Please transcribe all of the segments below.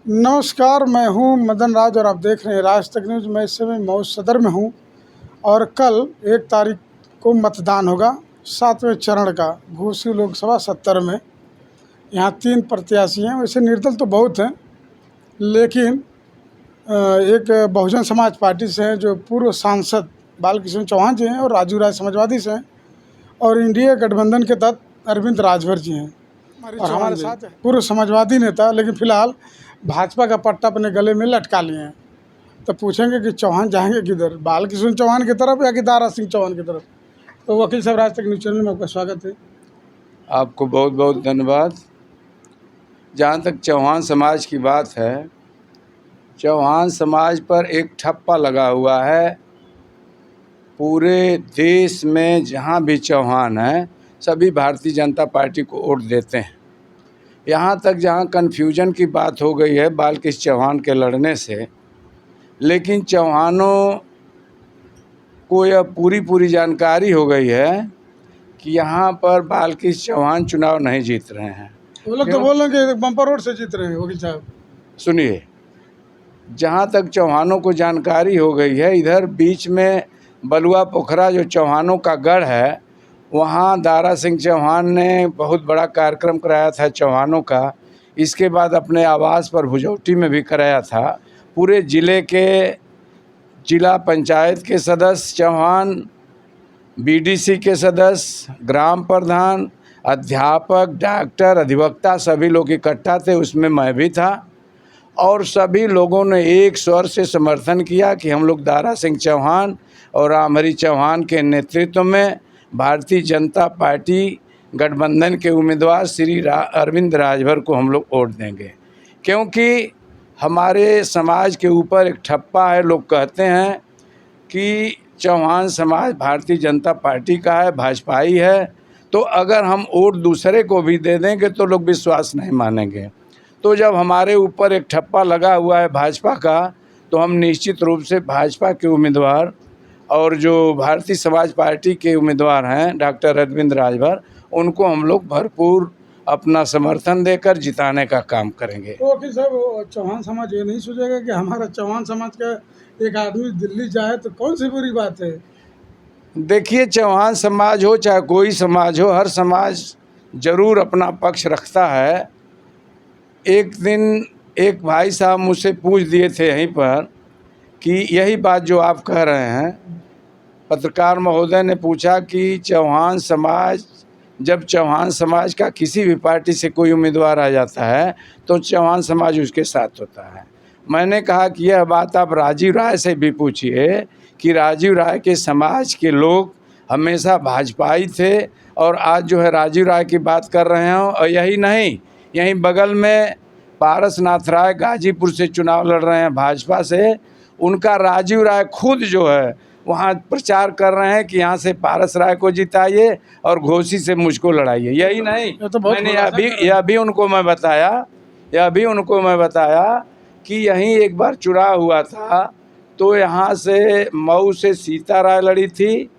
नमस्कार, मैं हूं मदन राज और आप देख रहे हैं राज तक न्यूज़। मैं इस समय मऊ सदर में हूं और कल 1 तारीख को मतदान होगा 7वें चरण का घोसी लोकसभा 70 में। यहां 3 प्रत्याशी हैं। वैसे निर्दल तो बहुत हैं, लेकिन एक बहुजन समाज पार्टी से हैं जो पूर्व सांसद बालकृष्ण चौहान जी हैं, और राजू राय समाजवादी से हैं, और इंडिया गठबंधन के तहत अरविंद राजभर जी हैं। और हमारे साथ पूर्व समाजवादी नेता, लेकिन फिलहाल भाजपा का पट्टा अपने गले में लटका लिए हैं। तो पूछेंगे कि चौहान जाएंगे किधर, बालकृष्ण चौहान की तरफ या कि दारा सिंह चौहान की तरफ। तो वकील साहब, राज तक न्यूज़ चैनल में आपका स्वागत है। आपको बहुत बहुत धन्यवाद। जहाँ तक चौहान समाज की बात है, चौहान समाज पर एक ठप्पा लगा हुआ है। पूरे देश में जहाँ भी चौहान हैं, सभी भारतीय जनता पार्टी को वोट देते हैं। यहाँ तक जहाँ कन्फ्यूजन की बात हो गई है बालकृष्ण चौहान के लड़ने से, लेकिन चौहानों को यह पूरी जानकारी हो गई है कि यहाँ पर बालकृष्ण चौहान चुनाव नहीं जीत रहे हैं। वो लोग तो बोल रहे हैं कि बम्पर रोड से जीत रहे हैं। वकील साहब सुनिए, जहाँ तक चौहानों को जानकारी हो गई है, इधर बीच में बलुआ पोखरा जो चौहानों का गढ़ है, वहाँ दारा सिंह चौहान ने बहुत बड़ा कार्यक्रम कराया था चौहानों का। इसके बाद अपने आवास पर भुजौटी में भी कराया था। पूरे ज़िले के जिला पंचायत के सदस्य चौहान, बीडीसी के सदस्य, ग्राम प्रधान, अध्यापक, डॉक्टर, अधिवक्ता सभी लोग इकट्ठा थे। उसमें मैं भी था और सभी लोगों ने एक स्वर से समर्थन किया कि हम लोग दारा सिंह चौहान और रामहरि चौहान के नेतृत्व में भारतीय जनता पार्टी गठबंधन के उम्मीदवार श्री अरविंद राजभर को हम लोग वोट देंगे। क्योंकि हमारे समाज के ऊपर एक ठप्पा है। लोग कहते हैं कि चौहान समाज भारतीय जनता पार्टी का है, भाजपाई है, तो अगर हम वोट दूसरे को भी दे देंगे तो लोग विश्वास नहीं मानेंगे। तो जब हमारे ऊपर एक ठप्पा लगा हुआ है भाजपा का, तो हम निश्चित रूप से भाजपा के उम्मीदवार और जो भारतीय समाज पार्टी के उम्मीदवार हैं डॉक्टर अरविंद राजभर, उनको हम लोग भरपूर अपना समर्थन देकर जिताने का काम करेंगे। तो वकील साहब, चौहान समाज ये नहीं सोचेगा कि हमारा चौहान समाज का एक आदमी दिल्ली जाए तो कौन सी बुरी बात है? देखिए, चौहान समाज हो चाहे कोई समाज हो, हर समाज ज़रूर अपना पक्ष रखता है। एक दिन एक भाई साहब मुझसे पूछ दिए थे यहीं पर कि यही बात जो आप कह रहे हैं, पत्रकार महोदय ने पूछा कि चौहान समाज, जब चौहान समाज का किसी भी पार्टी से कोई उम्मीदवार आ जाता है तो चौहान समाज उसके साथ होता है। मैंने कहा कि यह बात आप राजीव राय से भी पूछिए कि राजीव राय के समाज के लोग हमेशा भाजपाई थे, और आज जो है राजीव राय की बात कर रहे हो। और यही नहीं, यहीं बगल में पारसनाथ राय गाजीपुर से चुनाव लड़ रहे हैं भाजपा से। उनका राजीव राय खुद जो है वहाँ प्रचार कर रहे हैं कि यहाँ से पारस राय को जिताइए और घोसी से मुझको लड़ाइए। यही नहीं, मैंने यह भी उनको मैं बताया कि यहीं एक बार चुनाव हुआ था, तो यहाँ से मऊ से सीता राय लड़ी थी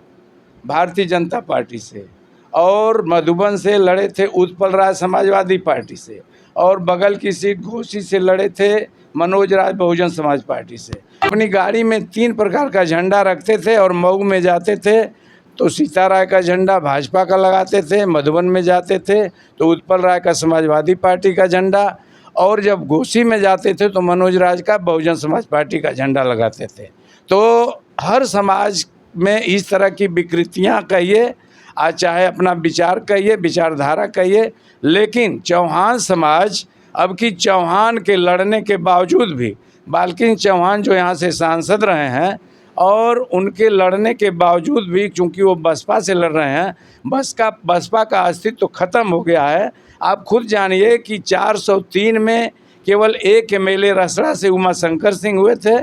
भारतीय जनता पार्टी से, और मधुबन से लड़े थे उत्पल राय समाजवादी पार्टी से, और बगल की सीट घोसी से लड़े थे मनोज राय बहुजन समाज पार्टी से। अपनी गाड़ी में 3 प्रकार का झंडा रखते थे, और मऊ में जाते थे तो सीता राय का झंडा भाजपा का लगाते थे, मधुबन में जाते थे तो उत्पल राय का समाजवादी पार्टी का झंडा, और जब घोसी में जाते थे तो मनोज राज का बहुजन समाज पार्टी का झंडा लगाते थे। तो हर समाज में इस तरह की विकृतियाँ कहिए, आज चाहे अपना विचार कहिए, विचारधारा कहिए, लेकिन चौहान समाज अब की चौहान के लड़ने के बावजूद भी, बालकृष्ण चौहान जो यहाँ से सांसद रहे हैं, और उनके लड़ने के बावजूद भी, चूँकि वो बसपा से लड़ रहे हैं, बसपा का अस्तित्व तो ख़त्म हो गया है। आप खुद जानिए कि 403 में केवल एक एमएलए रसड़ा से उमा शंकर सिंह हुए थे,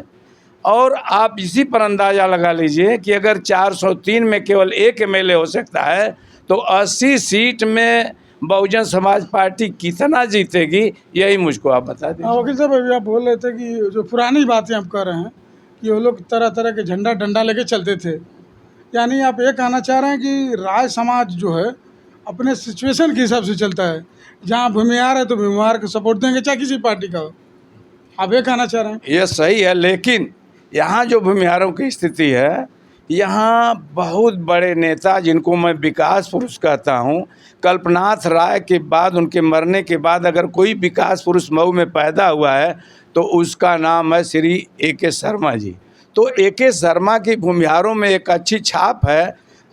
और आप इसी पर अंदाज़ा लगा लीजिए कि अगर 403 में केवल एक एमएलए हो सकता है तो 80 सीट में बहुजन समाज पार्टी कितना जीतेगी, यही मुझको आप बता दें। वकील साहब, अभी आप बोल रहे थे कि जो पुरानी बातें आप कह रहे हैं कि वो लोग तरह तरह के झंडा डंडा लेके चलते थे, यानी आप ये कहना चाह रहे हैं कि राय समाज जो है अपने सिचुएशन के हिसाब से चलता है। जहाँ भूमिहार है तो भूमिहार को सपोर्ट देंगे, चाहे किसी पार्टी का हो। आप ये कहना चाह रहे हैं? ये सही है, लेकिन यहाँ जो भूमिहारों की स्थिति है, यहाँ बहुत बड़े नेता जिनको मैं विकास पुरुष कहता हूँ, कल्पनाथ राय के बाद, उनके मरने के बाद अगर कोई विकास पुरुष मऊ में पैदा हुआ है तो उसका नाम है श्री A.K. शर्मा जी। तो A.K. शर्मा की भूमिहारों में एक अच्छी छाप है।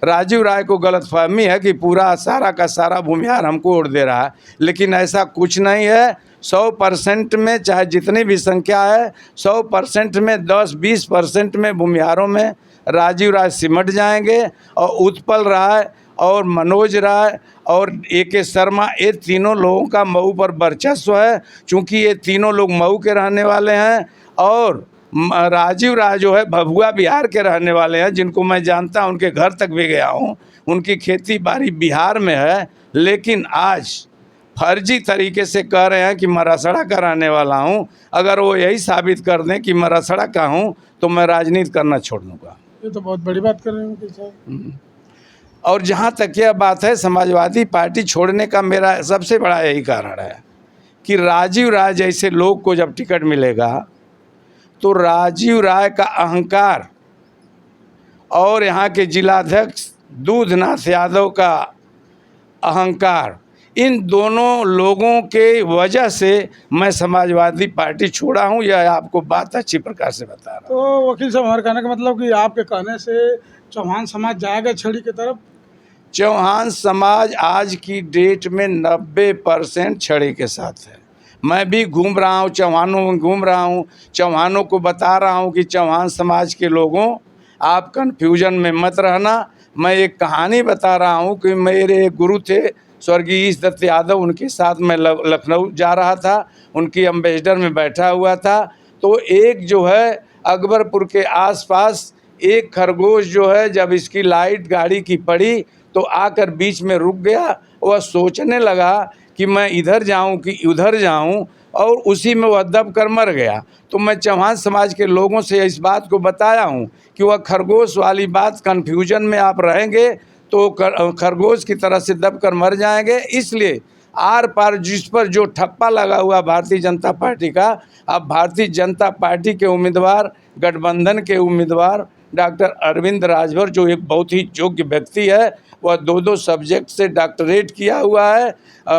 राजीव राय को गलतफहमी है कि पूरा सारा का सारा भूमिहार हमको वोट दे रहा है, लेकिन ऐसा कुछ नहीं है। 100% में चाहे जितनी भी संख्या है, 100% में 10-20% में भूमिहारों में राजीव राय सिमट जाएंगे। और उत्पल राय और मनोज राय और A.K. शर्मा, ये तीनों लोगों का मऊ पर वर्चस्व है, चूँकि ये तीनों लोग मऊ के रहने वाले हैं। और राजीव राय जो है भभुआ बिहार के रहने वाले हैं, जिनको मैं जानता हूं, उनके घर तक भी गया हूं। उनकी खेती बाड़ी बिहार में है, लेकिन आज फर्जी तरीके से कह रहे हैं कि मैं रसड़ा का रहने वाला हूं। अगर वो यही साबित कर दें कि मैं रसड़ा का हूं तो मैं राजनीति करना छोड़ दूँगा। ये तो बहुत बड़ी बात कर रहे हैं साहब। और जहाँ तक यह बात है, समाजवादी पार्टी छोड़ने का मेरा सबसे बड़ा यही कारण है कि राजीव राय जैसे लोग को जब टिकट मिलेगा तो राजीव राय का अहंकार और यहाँ के जिलाध्यक्ष दूधनाथ यादव का अहंकार, इन दोनों लोगों के वजह से मैं समाजवादी पार्टी छोड़ा हूँ। यह आपको बात अच्छी प्रकार से बता रहा हूँ। तो वकील साहब, हमारे कहने का मतलब कि आपके कहने से चौहान समाज जाएगा छड़ी की तरफ? चौहान समाज आज की डेट में 90% छड़े के साथ है। मैं भी घूम रहा हूँ, चौहानों में घूम रहा हूँ, चौहानों को बता रहा हूँ कि चौहान समाज के लोगों, आप कन्फ्यूजन में मत रहना। मैं एक कहानी बता रहा हूँ कि मेरे एक गुरु थे स्वर्गीय ईश दत्त यादव, उनके साथ मैं लखनऊ जा रहा था, उनकी एम्बेसडर में बैठा हुआ था। तो एक जो है अकबरपुर के आसपास एक खरगोश जो है, जब इसकी लाइट गाड़ी की पड़ी तो आकर बीच में रुक गया। वह सोचने लगा कि मैं इधर जाऊं कि उधर जाऊं, और उसी में वह दब कर मर गया। तो मैं चौहान समाज के लोगों से इस बात को बताया हूं कि वह खरगोश वाली बात, कन्फ्यूजन में आप रहेंगे तो खरगोश की तरह से दब कर मर जाएंगे। इसलिए आर पार जिस पर जो ठप्पा लगा हुआ भारतीय जनता पार्टी का, अब भारतीय जनता पार्टी के उम्मीदवार, गठबंधन के उम्मीदवार डॉक्टर अरविंद राजभर, जो एक बहुत ही योग्य व्यक्ति है, वह 2 सब्जेक्ट से डॉक्टरेट किया हुआ है,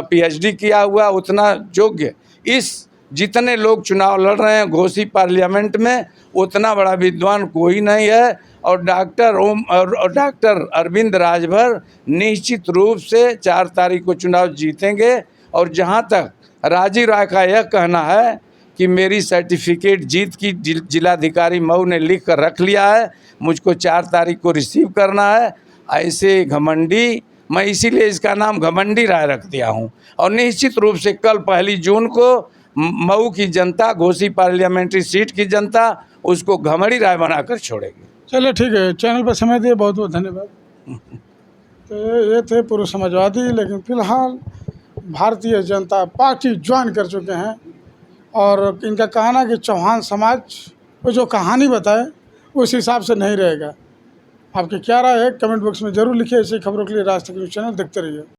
PhD किया हुआ, उतना योग्य इस जितने लोग चुनाव लड़ रहे हैं घोसी पार्लियामेंट में, उतना बड़ा विद्वान कोई नहीं है। और डॉक्टर अरविंद राजभर निश्चित रूप से 4 तारीख को चुनाव जीतेंगे। और जहां तक राजीव राय का यह कहना है कि मेरी सर्टिफिकेट जीत की जिलाधिकारी मऊ ने लिख कर रख लिया है, मुझको 4 तारीख को रिसीव करना है, ऐसे घमंडी, मैं इसीलिए इसका नाम घमंडी राय रख दिया हूं। और निश्चित रूप से कल 1 जून को मऊ की जनता, घोसी पार्लियामेंट्री सीट की जनता उसको घमंडी राय बनाकर छोड़ेगी। चलिए ठीक है, चैनल पर समय दिए बहुत बहुत धन्यवाद। तो ये थे पूर्व समाजवादी, लेकिन फिलहाल भारतीय जनता पार्टी ज्वाइन कर चुके हैं। और इनका कहना कि चौहान समाज वो जो कहानी बताए उस हिसाब से नहीं रहेगा। आपकी क्या राय है कमेंट बॉक्स में ज़रूर लिखिए। ऐसी खबरों के लिए राज तक न्यूज़ चैनल देखते रहिए।